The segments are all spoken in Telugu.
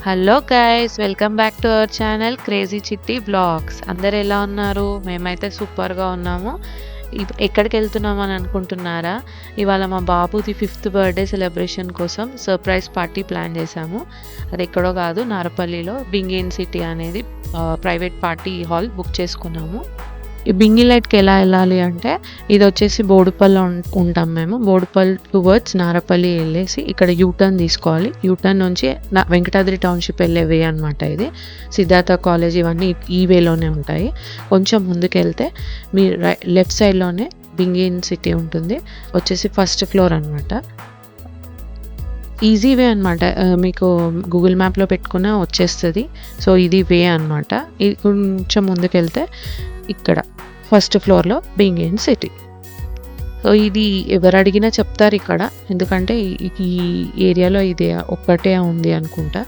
Hello guys! Welcome back to our channel crazy చిట్టి వ్లాగ్స్. అందరూ ఎలా ఉన్నారు? మేమైతే సూపర్‌గా ఉన్నాము. ఎక్కడికెళ్తున్నాం అని అనుకుంటున్నారా? ఇవాళ మా బాబుది 5th బర్త్‌డే సెలబ్రేషన్ కోసం సర్ప్రైజ్ పార్టీ ప్లాన్ చేశాము. అది ఎక్కడో కాదు, నారపల్లిలో బింగ్ సిటీ అనేది ప్రైవేట్ పార్టీ హాల్ బుక్ చేసుకున్నాము. ఈ బింగి లైట్‌కి ఎలా ఎళ్ళాలి అంటే, ఇదొచ్చేసి బోడుప్పల్లో ఉంటాం మేము. బోడుప్పల్ టువర్డ్స్ నారపల్లి ఎళ్ళేసి ఇక్కడ యూటర్న్ తీసుకోవాలి. యూటర్న్ నుంచి వెంకటాద్రి టౌన్‌షిప్ ఎళ్ళే వే అనమాట ఇది. సిద్ధార్థ కాలేజ్ ఇవన్నీ ఈ వేలోనే ఉంటాయి. కొంచెం ముందుకెళ్తే మీ లెఫ్ట్ సైడ్‌లోనే బింగి సిటీ ఉంటుంది. వచ్చేసి ఫస్ట్ ఫ్లోర్ అనమాట. ఈజీ వే అనమాట. మీకు గూగుల్ మ్యాప్‌లో పెట్టుకున్నా వచ్చేస్తది. సో, ఇది వే అనమాట. ఇది కొంచెం ముందుకెళ్తే ఇక్కడ ఫస్ట్ ఫ్లోర్‌లో బింగ్ సిటీ. సో, ఇది ఎవరు అడిగినా చెప్తారు ఇక్కడ. ఎందుకంటే ఈ ఏరియాలో ఇది ఒక్కటే ఉంది అనుకుంటా.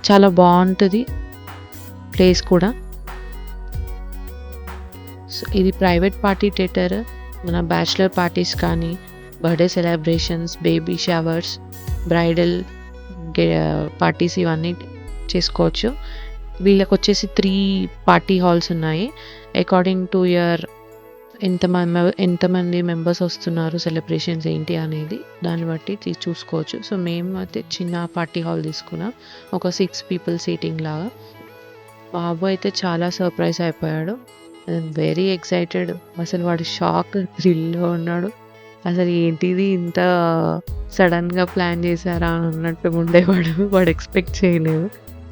చాలా బావుంటది ప్లేస్ కూడా. సో, ఇది ప్రైవేట్ పార్టీ థియేటర్. మన బ్యాచిలర్ పార్టీస్ కానీ, birthday celebrations, baby showers, bridal parties ఇవన్నీ చేసుకోవచ్చు. వీళ్ళకొచ్చేసి 3 పార్టీ హాల్స్ ఉన్నాయి. అకార్డింగ్ టు యువర్ ఎంతమంది మెంబర్స్ వస్తున్నారు, సెలబ్రేషన్స్ ఏంటి అనేది దాన్ని బట్టి చూసుకోవచ్చు. సో, మేము అయితే చిన్న పార్టీ హాల్ తీసుకున్నాం. ఒక 6 పీపుల్ సీటింగ్ లాగా. బాబు అయితే చాలా సర్ప్రైజ్ అయిపోయాడు. I'm very excited. అసలు వాడు షాక్, థ్రిల్‌లో ఉన్నాడు. అసలు ఏంటిది ఇంత సడన్‌గా ప్లాన్ చేశారా అన్నట్టుగా ఉండేవాడు. వాడు ఎక్స్‌పెక్ట్ చేయలేదు.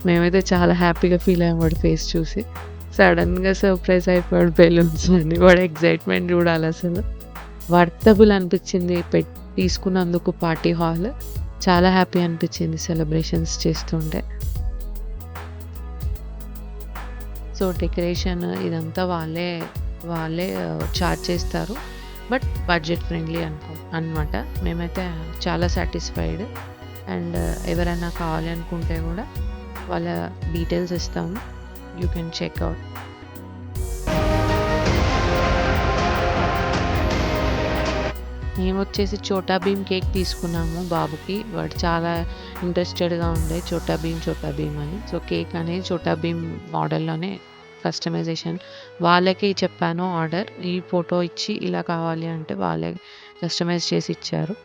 మేమైతే చాలా హ్యాపీగా ఫీల్ అయ్యాం వాడి ఫేస్ చూసి. సడన్‌గా సర్ప్రైజ్ అయిపోయాడు బెలూన్స్ అని. వాడి ఎక్సైట్‌మెంట్ చూడాలి అసలు. వర్తబుల్ అనిపించింది తీసుకున్నందుకు పార్టీ హాల్. చాలా హ్యాపీ అనిపించింది సెలబ్రేషన్స్ చేస్తుంటే. సో, డెకరేషన్ ఇదంతా వాళ్ళే చార్జ్ చేస్తారు. బట్ బడ్జెట్ ఫ్రెండ్లీ అనమాట. మేమైతే చాలా సాటిస్ఫైడ్. అండ్ ఎవరైనా కావాలి అనుకుంటే కూడా వాళ్ళ డీటెయిల్స్ ఇస్తాము. You can check out. మేమొచ్చేసి చోటా భీమ్ కేక్ తీసుకున్నాము బాబుకి. వాడు చాలా ఇంట్రెస్టెడ్‌గా ఉండే చోటా భీమ్ అని. సో, కేక్ అనేది చోటా భీమ్ మోడల్‌లోనే కస్టమైజేషన్ వాళ్ళకి చెప్పాను ఆర్డర్. ఈ ఫోటో ఇచ్చి ఇలా కావాలి అంటే వాళ్ళే కస్టమైజ్ చేసి ఇచ్చారు.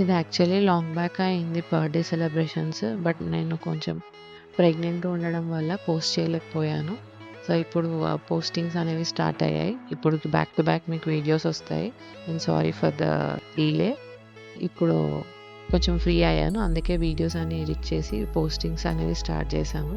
ఇది యాక్చువల్లీ లాంగ్ బ్యాక్ అయింది బర్త్‌డే సెలబ్రేషన్స్. బట్ నేను కొంచెం ప్రెగ్నెంట్ ఉండడం వల్ల పోస్ట్ చేయలేకపోయాను. సో, ఇప్పుడు పోస్టింగ్స్ అనేవి స్టార్ట్ అయ్యాయి. ఇప్పుడు బ్యాక్ టు బ్యాక్ మీకు వీడియోస్ వస్తాయి. I'm sorry for the delay. ఇప్పుడు కొంచెం ఫ్రీ అయ్యాను. అందుకే వీడియోస్ అన్ని ఎడిట్ చేసి పోస్టింగ్స్ అనేవి స్టార్ట్ చేశాము.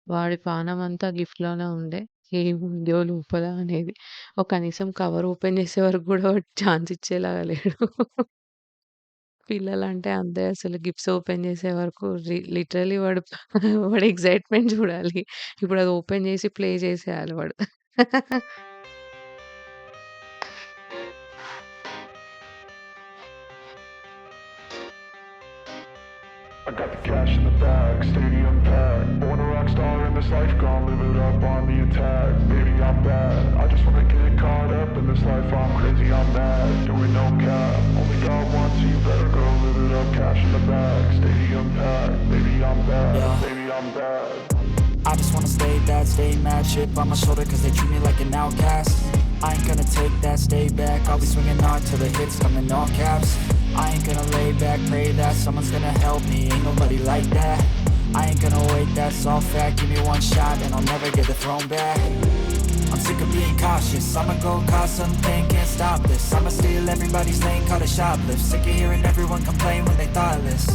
వాడి పానమంతా గిఫ్ట్‌లోనే ఉండే. ఏముందో లోపల అనేది. కనీసం కవర్ ఓపెన్ చేసే వరకు కూడా వాడు ఛాన్స్ ఇచ్చేలాగా లేడు. పిల్లలంటే అంతే అసలు గిఫ్ట్స్ ఓపెన్ చేసే వరకు లిటరల్లీ వాడి ఎక్సైట్‌మెంట్ చూడాలి. ఇప్పుడు అది ఓపెన్ చేసి ప్లే చేసేయాలి వాడు. I got the cash in the bag, stadium packed. Born a rock star in this life, gon' live it up on the attack. Baby, I'm bad. I just wanna get caught up in this life. I'm crazy, I'm mad. Doing no cap. Only got one, so you better go live it up. Cash in the bag, stadium packed. Baby, I'm bad. Baby, I'm bad. I just wanna stay bad, stay mad. Chip on my shoulder cause they treat me like an outcast. I ain't gonna take that, stay back. I'll be swinging hard till the hits come in all caps. I ain't gonna lay back, pray that someone's gonna help me. Ain't nobody like that. I ain't gonna wait, that's all fact. Give me one shot and I'll never get the throne back. I'm sick of being cautious. I'ma go cause something, can't stop this. I'ma steal everybody's lane, call it shoplift. Sick of hearing everyone complain when they thoughtless.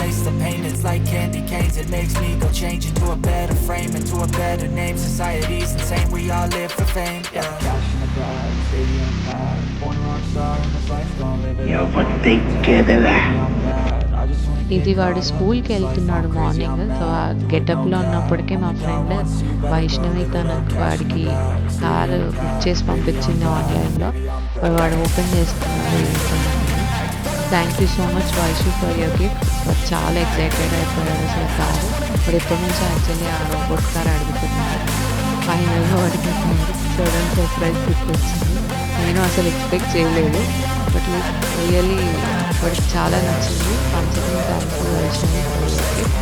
taste the pain, it's like candy canes. It makes me go change into a better frame, into a better name. Society's insane, we all live for fame. Yeah. Cash in the bag, stadium packed. Born a rock star in this life, gon' live it up. ఇది వాడు స్కూల్కి వెళ్తున్నాడు మార్నింగ్. సో ఆ గెటప్లో ఉన్నప్పటికే మా ఫ్రెండ్ వైష్ణవి తనకు వాడికి కారు బుక్ చేసి పంపించింది ఆన్లైన్లో. వాడు ఓపెన్ చేస్తున్నాడు. Thank you so much Vaishu for your gift. వాడు చాలా ఎక్సైటెడ్ అయిపోయాడు అసలు కారు. వాడు ఎప్పటి నుంచో యాక్చువల్లీ ఆ రోబోట్ కార్ అడుగుతున్నాడు. ఫైనల్గా వాడికి సడన్ సర్ప్రైజ్ గిఫ్ట్ వచ్చింది. నేను అసలు ఎక్స్పెక్ట్ చేయలేదు. బట్ రియల్లీ వాడికి చాలా నచ్చింది. పంచడం thank you Vaishnavi for your gift.